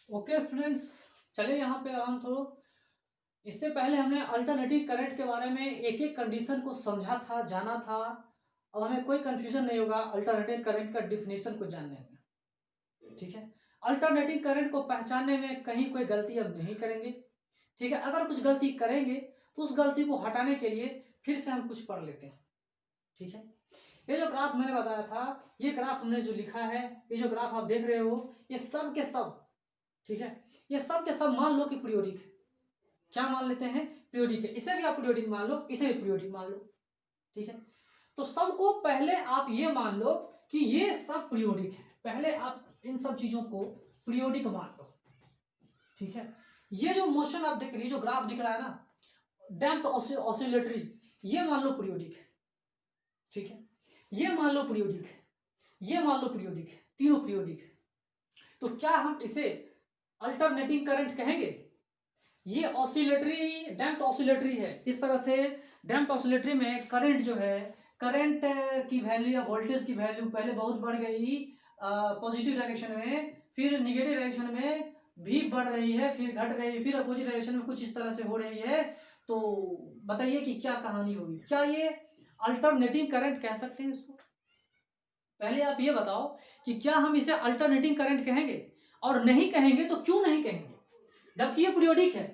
Okay students, चलिए यहाँ पे हम थोड़ा इससे पहले हमने अल्टरनेटिव करंट के बारे में एक एक कंडीशन को समझा था, जाना था। अब हमें कोई कंफ्यूजन नहीं होगा अल्टरनेटिव करंट का डिफिनेशन को जानने में। ठीक है, अल्टरनेटिव करंट को पहचानने में कहीं कोई गलती अब नहीं करेंगे। ठीक है, अगर कुछ गलती करेंगे तो उस गलती को हटाने के लिए फिर से हम कुछ पढ़ लेते हैं। ठीक है, ये जो ग्राफ मैंने बताया था, ये ग्राफ हमने जो लिखा है, ये जो ग्राफ आप देख रहे हो, ये सब के सब, ठीक है, ये सब के सब मान लो कि पीरियोडिक है। क्या मान लेते हैं? पीरियोडिक है। इसे भी आप पीरियोडिक मान लो, इसे भी पीरियोडिक मान लो। ठीक है, तो सबको पहले आप ये मान लो कि ये सब पीरियोडिक है। पहले आप इन सब चीजों को पीरियोडिक मान लो। ठीक है, ये जो मोशन आप देख रही है, जो ग्राफ दिख रहा है ना, डैम्प्ड ऑसिलेटरी, ये मान लो पीरियोडिक है। ठीक है, ये मान लो पीरियोडिक है, ये मान लो पीरियोडिक है, तीनों पीरियोडिक है। तो क्या हम इसे अल्टरनेटिंग करंट कहेंगे? ये ऑसिलेटरी, डैम्प्ड ऑसिलेटरी है। इस तरह से डैम्प्ड ऑसिलेटरी में करंट जो है, करंट की वैल्यू या वोल्टेज की वैल्यू पहले बहुत बढ़ गई पॉजिटिव डायरेक्शन में, फिर निगेटिव डायरेक्शन में भी बढ़ रही है, फिर घट रही है, फिर अपोजिट डायरेक्शन में कुछ इस तरह से हो रही है। तो बताइए कि क्या कहानी होगी? क्या ये अल्टरनेटिंग करंट कह सकते हैं इसको? पहले आप ये बताओ कि क्या हम इसे अल्टरनेटिंग करंट कहेंगे, और नहीं कहेंगे तो क्यों नहीं कहेंगे? जबकि ये पीरियोडिक है,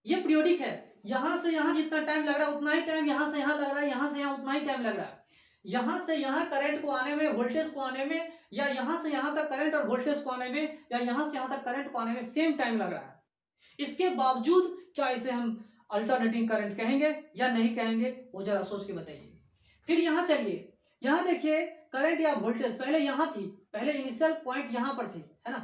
ये पीरियोडिक है। यहां से यहां जितना टाइम लग रहा है उतना ही टाइम यहां से यहां लग रहा है, यहां से यहां उतना ही टाइम लग रहा है। यहां से यहां करंट को आने में, वोल्टेज को आने में, या यहां से यहां तक करंट और वोल्टेज को आने में, या यहां से यहां तक करंट को आने में सेम टाइम लग रहा है। इसके बावजूद क्या इसे हम अल्टरनेटिंग करंट कहेंगे या नहीं कहेंगे? वो जरा सोच के बताइए। फिर यहां चलिए, यहां देखिए, करंट या वोल्टेज पहले यहां थी, पहले इनिशियल पॉइंट यहां पर थी, है ना?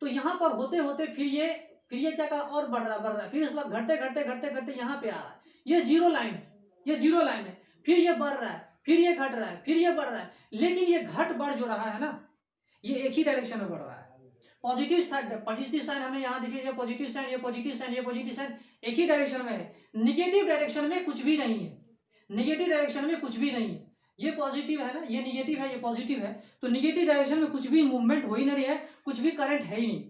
तो यहां पर होते होते फिर ये क्या कर और बढ़ रहा है, फिर उसके बाद घटते घटते घटते घटते यहां पे आ रहा है। ये जीरो लाइन है, ये जीरो लाइन है। फिर ये बढ़ रहा है, फिर ये घट रहा है, फिर ये बढ़ रहा है। लेकिन ये घट बढ़ जो रहा है ना, ये एक ही डायरेक्शन में बढ़ रहा है। पॉजिटिव साइन हमें यहाँ दिखे, ये पॉजिटिव साइन, ये पॉजिटिव साइन, ये पॉजिटिव साइन, एक ही डायरेक्शन में है। निगेटिव डायरेक्शन में कुछ भी नहीं है, निगेटिव डायरेक्शन में कुछ भी नहीं है। ये पॉजिटिव है ना, ये निगेटिव है, ये पॉजिटिव है, तो निगेटिव डायरेक्शन में कुछ भी मूवमेंट हो ही नहीं रही है, कुछ भी करंट है ही नहीं।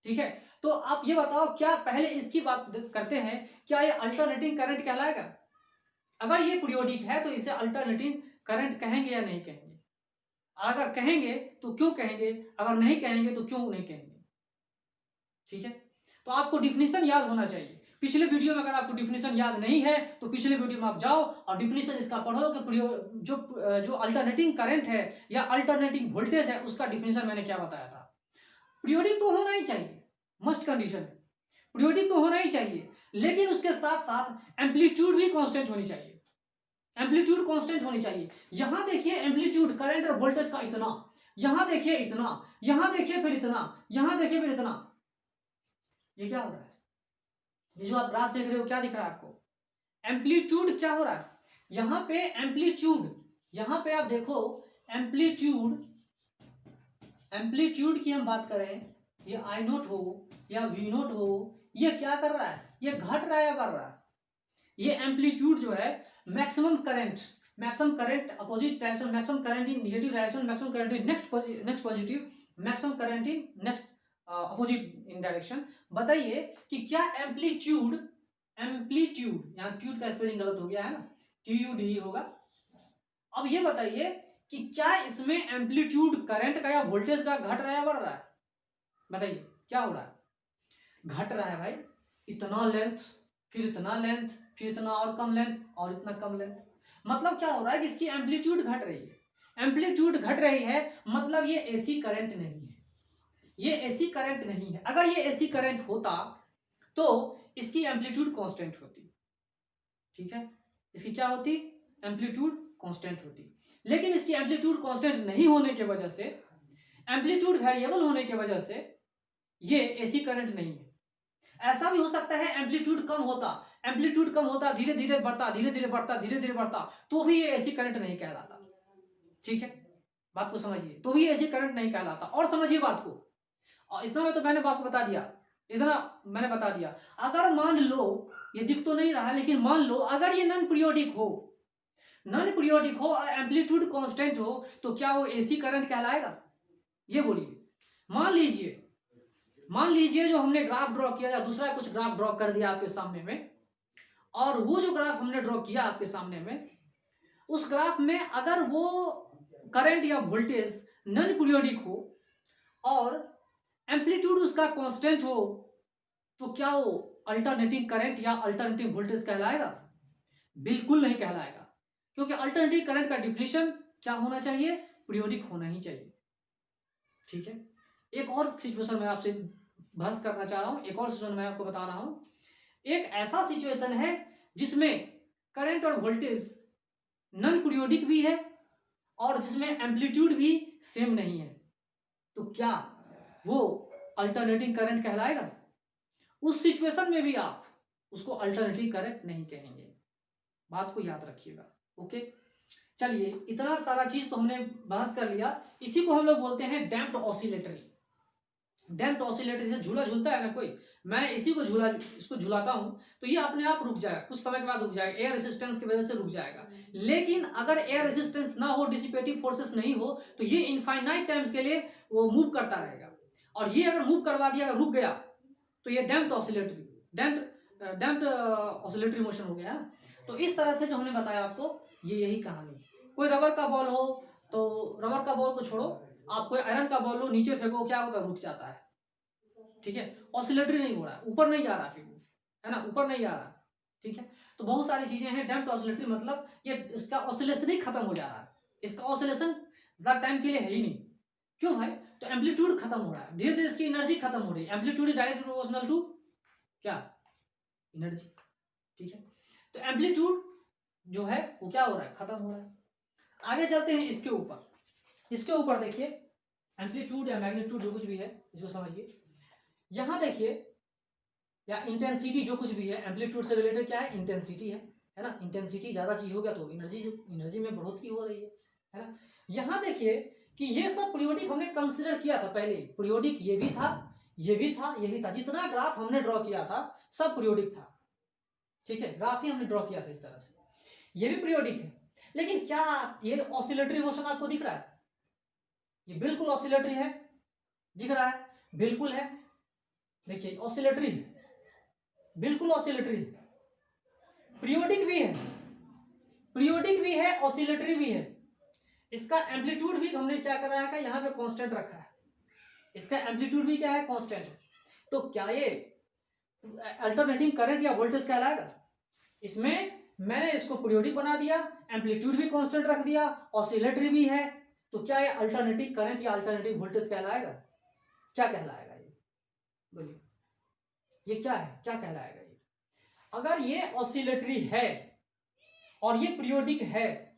ठीक है, तो आप ये बताओ, क्या पहले इसकी बात करते हैं, क्या ये अल्टरनेटिंग करंट कहलाएगा? अगर ये पीरियोडिक है तो इसे अल्टरनेटिंग करंट कहेंगे या नहीं कहेंगे? अगर कहेंगे तो क्यों कहेंगे, अगर नहीं कहेंगे तो क्यों नहीं कहेंगे? ठीक है, तो आपको डिफिनीशन याद होना चाहिए। पिछले वीडियो में अगर आपको डिफिनीशन याद नहीं है तो पिछले वीडियो में आप जाओ और डिफिनीशन इसका पढ़ो कि जो अल्टरनेटिंग करंट है या अल्टरनेटिंग वोल्टेज है, उसका डिफिनीशन मैंने क्या बताया था। पीरियोडिक तो होना ही चाहिए, मस्ट कंडीशन है, पीरियोडिक तो होना ही चाहिए, लेकिन उसके साथ साथ एम्पलीट्यूड भी कांस्टेंट होनी चाहिए। एम्पलीट्यूड कांस्टेंट होनी चाहिए। यहां देखिए एम्पलीट्यूड करंट और वोल्टेज का इतना, यहां देखिए इतना, यहां देखिए फिर इतना, यहां देखिए फिर इतना। ये क्या हो रहा है? ये जो आप ग्राफ देख रहे हो, क्या दिख रहा है आपको? एम्पलीट्यूड क्या हो रहा है यहां पे? एम्पलीट्यूड, यहां पे आप देखो, एम्पलीट्यूड, एम्पलीट्यूड की हम बात करें, ये आई नोट हो या वी नोट हो, ये क्या कर रहा है? ये घट रहा है या बढ़ रहा है? ये एम्पलीट्यूड जो है, maximum current, maximum current opposite direction, maximum current in negative direction, maximum current in next positive, maximum current in next opposite in direction. बताइए कि क्या एम्पलीट्यूड, एम्पलीट्यूड, यहाँ ट्यूड का स्पेलिंग गलत हो गया है ना, TUDE होगा। अब ये बताइए कि क्या इसमें एम्पलीट्यूड करंट का या वोल्टेज का घट रहा है या बढ़ रहा है? बताइए क्या हो रहा है? घट रहा है भाई। इतना लेंथ, फिर इतना लेंथ, फिर इतना और कम लेंथ, और इतना कम लेंथ। मतलब क्या हो रहा है कि इसकी एम्पलीट्यूड घट रही है। एम्पलीट्यूड घट रही है मतलब ये एसी करंट नहीं है, ये एसी करंट नहीं है। अगर ये एसी करंट होता तो इसकी एम्पलीट्यूड कांस्टेंट होती। ठीक है, इसकी क्या होती? एम्पलीट्यूड कांस्टेंट होती। लेकिन इसकी एम्पलीट्यूड कांस्टेंट नहीं होने की वजह से, एम्पलीट्यूड वेरिएबल होने की वजह से, ये एसी करंट नहीं है। ऐसा भी हो सकता है एम्पलीट्यूड कम होता, एम्पलीट्यूड कम होता, धीरे धीरे बढ़ता, धीरे धीरे बढ़ता, धीरे धीरे बढ़ता, तो भी ये एसी करंट नहीं कहलाता। ठीक है, बात को समझिए, तो भी एसी करंट नहीं कहलाता। और समझिए बात को, और इतना मैं तो मैंने आपको बता दिया, इतना मैंने बता दिया। अगर मान लो, ये दिख तो नहीं रहा, लेकिन मान लो अगर ये नॉन पीरियोडिक हो, नॉन पीरियोडिक हो और एम्पलीट्यूड कांस्टेंट हो, तो क्या वो एसी करंट कहलाएगा? ये बोलिए। मान लीजिए मान लीजिए जो हमने ग्राफ ड्रॉ किया या दूसरा कुछ ग्राफ ड्रॉ कर दिया आपके सामने में, और वो जो ग्राफ हमने ड्रॉ किया आपके सामने में, उस ग्राफ में अगर वो करंट या वोल्टेज नॉन पीरियोडिक हो और एम्पलीट्यूड उसका कांस्टेंट हो, तो क्या वो अल्टरनेटिंग करंट या अल्टरनेटिंग वोल्टेज कहलाएगा? बिल्कुल नहीं कहलाएगा, क्योंकि अल्टरनेटिंग करंट का डिफिनेशन क्या होना चाहिए? पीरियोडिक होना ही चाहिए। ठीक है, एक और सिचुएशन मैं आपसे बहस करना चाह रहा हूं, एक और सिचुएशन मैं आपको बता रहा हूं। एक ऐसा सिचुएशन है जिसमें करंट और वोल्टेज नॉन पीरियोडिक भी है और जिसमें एम्पलीट्यूड भी सेम नहीं है, तो क्या वो अल्टरनेटिंग करंट कहलाएगा? उस सिचुएशन में भी आप उसको अल्टरनेटिव करंट नहीं कहेंगे, बात को याद रखिएगा। ओके, चलिए, इतना सारा चीज तो हमने बहस कर लिया। इसी को हम लोग बोलते हैं डैम्प्ड ऑसिलेटरी। डैम्प्ड ऑसिलेटरी से झूला झूलता है ना कोई, मैं इसी को इसको झुलाता हूं तो ये अपने आप रुक जाएगा, कुछ समय के बाद रुक जाएगा, एयर रेसिस्टेंस की वजह से रुक जाएगा। लेकिन अगर एयर रेसिस्टेंस ना हो, डिसिपेटिव फोर्सेस नहीं हो, तो ये इनफाइनाइट टाइम्स के लिए वो मूव करता रहेगा। और ये अगर मूव करवा दिया, अगर रुक गया, तो ये डैम्प्ड ऑसिलेटरी मोशन हो गया है। तो इस तरह से जो हमने बताया आपको, ये यही कहानी। कोई रबर का बॉल हो तो रबर का बॉल को छोड़ो, आप कोई आयरन का बॉल लो, नीचे फेंको, क्या होता है? रुक जाता है। ठीक है, ऑसिलेटरी नहीं हो रहा है, ऊपर नहीं जा रहा, फिर है ना, ऊपर नहीं जा रहा। ठीक है, तो बहुत सारी चीजें हैं। डैम्प्ड ऑसिलेटरी मतलब ये इसका ऑसिलेशन ही खत्म हो जा रहा है, इसका ऑसिलेशन ज्यादा टाइम के लिए है ही नहीं। क्यों भाई? तो एम्पलीट्यूड खत्म हो रहा है, धीरे धीरे इसकी एनर्जी खत्म हो रही है। एम्पलीट्यूड डायरेक्ट प्रोपोर्शनल टू क्या? एनर्जी। ठीक है, तो एम्पलीट्यूड जो है वो क्या हो रहा है? खत्म हो रहा है। आगे चलते हैं इसके ऊपर। इसके ऊपर देखिए, एम्पलीट्यूड या मैग्नीट्यूड जो कुछ भी है इसको समझिए। यहां देखिए, या इंटेंसिटी जो कुछ भी है, एम्पलीट्यूड से रिलेटेड क्या है? इंटेंसिटी है ना। इंटेंसिटी ज्यादा चीज हो गया तो एनर्जी में बढ़ोतरी हो रही है ना। यहां देखिए कि ये सब पीरियोडिक हमने कंसिडर किया था पहले। पीरियोडिक ये भी था, ये भी था, ये भी था। जितना ग्राफ हमने ड्रॉ किया था सब पीरियोडिक था। ठीक है, ग्राफ ही हमने ड्रॉ किया था इस तरह से, ये भी पीरियोडिक है। लेकिन क्या ये ऑसिलेटरी मोशन आपको दिख रहा है? ये बिल्कुल ऑसिलेटरी है, दिख रहा है? बिल्कुल है। देखिए, ऑसिलेटरी है, बिल्कुल ऑसिलेटरी है। पीरियोडिक भी है, पीरियोडिक भी है, ऑसिलेटरी भी है। इसका एम्पलीट्यूड भी हमने क्या करा है, यहां पे कांस्टेंट रखा है। इसका एम्पलीट्यूड भी क्या है? कांस्टेंट है। तो क्या ये अल्टरनेटिंग करंट या वोल्टेज कहलाएगा? इसमें मैंने इसको पीरियोडिक बना दिया, एम्पलीट्यूड भी कांस्टेंट रख दिया, ऑसिलेटरी भी है, तो क्या ये अल्टरनेटिव करंट या अल्टरनेटिव वोल्टेज कहलाएगा? क्या कहलाएगा ये? बोलिए, ये क्या है? क्या कहलाएगा ये? अगर ये ऑसिलेटरी है और ये पीरियोडिक है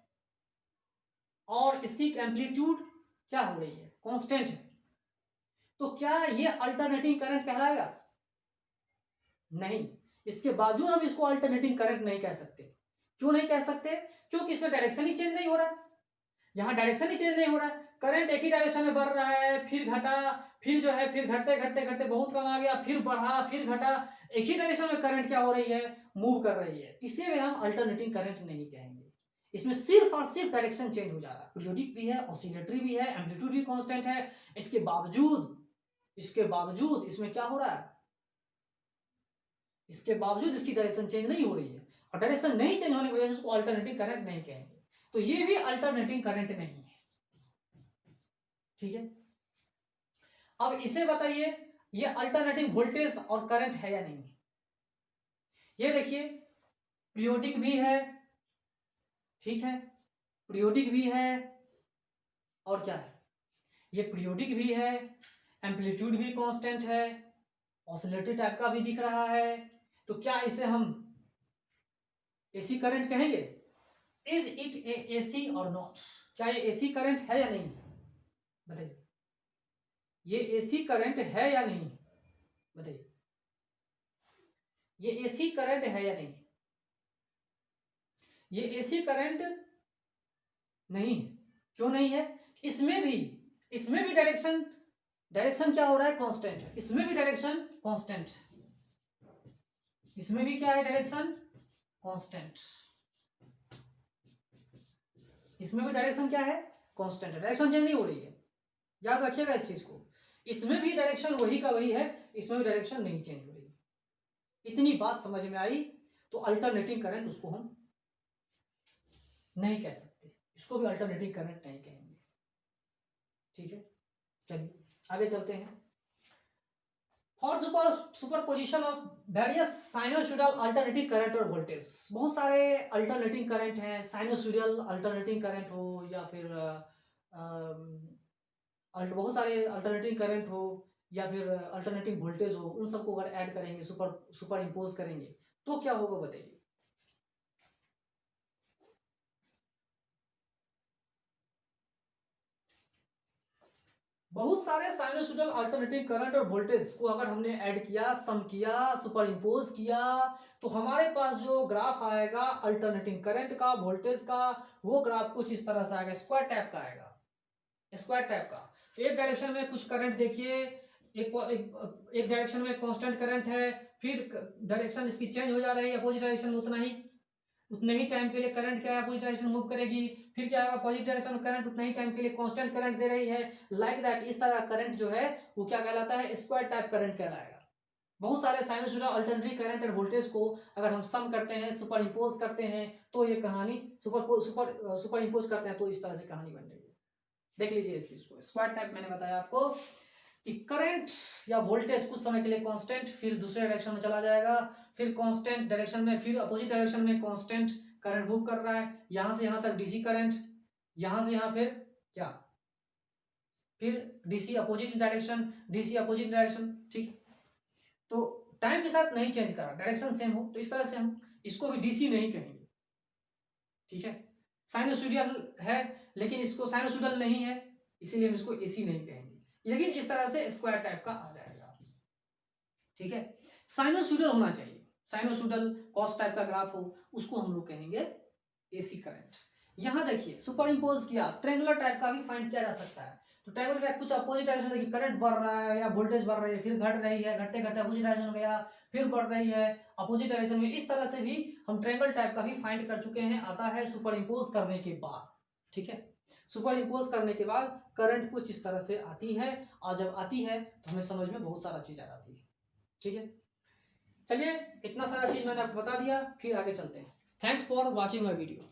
और इसकी एम्पलीट्यूड क्या हो रही है? कांस्टेंट है, तो क्या ये अल्टरनेटिंग करंट कहलाएगा? नहीं। इसके बावजूद हम इसको अल्टरनेटिंग करंट नहीं कह सकते। क्यों नहीं कह सकते? क्योंकि इसमें डायरेक्शन ही चेंज नहीं हो रहा है। यहां डायरेक्शन ही चेंज नहीं हो रहा है, करंट एक ही डायरेक्शन में बढ़ रहा है, फिर घटा, फिर जो है, फिर घटते घटते घटते बहुत कम आ गया, फिर बढ़ा, फिर घटा। एक ही डायरेक्शन में करंट क्या हो रही है? मूव कर रही है। इसे में हम अल्टरनेटिंग करंट नहीं कहेंगे। इसमें सिर्फ और सिर्फ डायरेक्शन चेंज हो जा रहा है। पीरियोडिक भी है, ऑसिलेटरी भी है, एम्पलीट्यूड भी कांस्टेंट है। इसके बावजूद इसमें क्या हो रहा है? इसके बावजूद इसकी डायरेक्शन चेंज नहीं हो रही है, और डायरेक्शन नहीं चेंज होने की वजह से इसको अल्टरनेटिंग करंट नहीं कहेंगे। तो ये भी अल्टरनेटिंग करंट नहीं है। ठीक है, अब इसे बताइए, ये अल्टरनेटिंग वोल्टेज और करंट है या नहीं? ये देखिए, पीरियोडिक भी है, ठीक है, पीरियोडिक भी है, और क्या है? ये पीरियोडिक भी है, एम्पलीट्यूड भी कांस्टेंट है, ऑसिलेटरी टाइप का भी दिख रहा है। तो क्या इसे हम एसी करंट कहेंगे? इज इट ए एसी और नॉट? क्या ये एसी करंट है या नहीं? बताइए, ये एसी करंट है या नहीं? बताइए, ये एसी करंट है या नहीं? ये एसी करंट नहीं है। क्यों नहीं है? इसमें भी डायरेक्शन क्या हो रहा है? कांस्टेंट है। इसमें भी डायरेक्शन कांस्टेंट, इसमें भी क्या है? Direction constant. इसमें भी डायरेक्शन क्या है? कांस्टेंट है, डायरेक्शन चेंज नहीं हो रही है। याद रखिएगा इस चीज को। इसमें भी डायरेक्शन वही का वही है, इसमें भी डायरेक्शन नहीं चेंज हो रही। इतनी बात समझ में आई। तो अल्टरनेटिंग करंट उसको हम नहीं कह सकते, इसको भी अल्टरनेटिंग करंट नहीं कहेंगे। ठीक है, चलिए आगे चलते हैं। For superposition of various sinusoidal alternating current और वोल्टेज, बहुत सारे अल्टरनेटिंग करंट हैं, साइनोसॉइडल अल्टरनेटिंग करंट हो या फिर बहुत सारे अल्टरनेटिंग करंट हो या फिर अल्टरनेटिंग वोल्टेज हो, उन सबको अगर ऐड करेंगे, सुपर इम्पोज करेंगे तो क्या होगा बताइए। बहुत सारे साइनोसॉइडल अल्टरनेटिंग करंट और वोल्टेज को अगर हमने ऐड किया, सम किया, सुपर इम्पोज किया, तो हमारे पास जो ग्राफ आएगा अल्टरनेटिंग करंट का, वोल्टेज का, वो ग्राफ कुछ इस तरह से आएगा, स्क्वायर टाइप का आएगा, स्क्वायर टाइप का। एक डायरेक्शन में कुछ करंट देखिए, एक डायरेक्शन में कांस्टेंट करंट है, फिर डायरेक्शन इसकी चेंज हो जा रही है, अपोजिट डायरेक्शन में उतने ही टाइम के लिए करंट क्या है अपोजिट डायरेक्शन मूव करेगी, फिर क्या होगा अपोजिट डायरेक्शन में करंट उतना ही टाइम के लिए कांस्टेंट करंट दे रही है, लाइक दैट। इस तरह करंट जो है वो क्या कहलाता है, स्क्वायर टाइप करंट कहलाएगा। बहुत सारे साइनसॉइडल अल्टरनेटिंग करंट और वोल्टेज को अगर हम सम करते हैं, सुपर इम्पोज करते हैं, तो ये कहानी सुपर इम्पोज करते हैं तो इस तरह से कहानी बन रही है। देख लीजिए इस चीज को, स्क्वायर टाइप मैंने बताया आपको कि करंट या वोल्टेज कुछ समय के लिए कांस्टेंट, फिर दूसरे डायरेक्शन में चला जाएगा, फिर कांस्टेंट डायरेक्शन में, फिर अपोजिट डायरेक्शन में कांस्टेंट करंट मूव कर रहा है, यहां से यहां तक डीसी करंट, यहां से यहां फिर क्या, फिर DC opposite direction, DC opposite direction. ठीक, तो टाइम के साथ नहीं चेंज करा, डायरेक्शन सेम हो, तो इस तरह से हम इसको भी डीसी नहीं कहेंगे। ठीक है, साइनोसॉइडल है लेकिन इसको साइनोसॉइडल नहीं है, इसीलिए हम इसको एसी नहीं कहेंगे, लेकिन इस तरह से स्क्वायर टाइप का आ जाएगा। ठीक है, साइनोसॉइडल होना चाहिए, साइनोसॉइडल कॉस टाइप का ग्राफ हो, उसको हम लोग कहेंगे एसी करंट। यहां देखिए सुपर इम्पोज किया, ट्रेंगुलर टाइप का भी फाइंड किया जा सकता है। तो ट्रेंगुलर टाइप कुछ अपोजिट डायरेक्शन, देखिए करंट बढ़ रहा है या वोल्टेज बढ़ रही है, फिर घट रही है, घटते घटते अपोजिट डायरेक्शन में गया, फिर बढ़ रही है अपोजिट डायरेक्शन में, इस तरह से भी हम ट्रेंगल टाइप का भी फाइंड कर चुके हैं, आता है सुपर इम्पोज करने के बाद। ठीक है, सुपर इम्पोज करने के बाद करंट कुछ इस तरह से आती है, और जब आती है तो हमें समझ में बहुत सारा चीज आ जाती है। ठीक है, चलिए इतना सारा चीज मैंने आपको बता दिया, फिर आगे चलते हैं। Thanks for watching my video.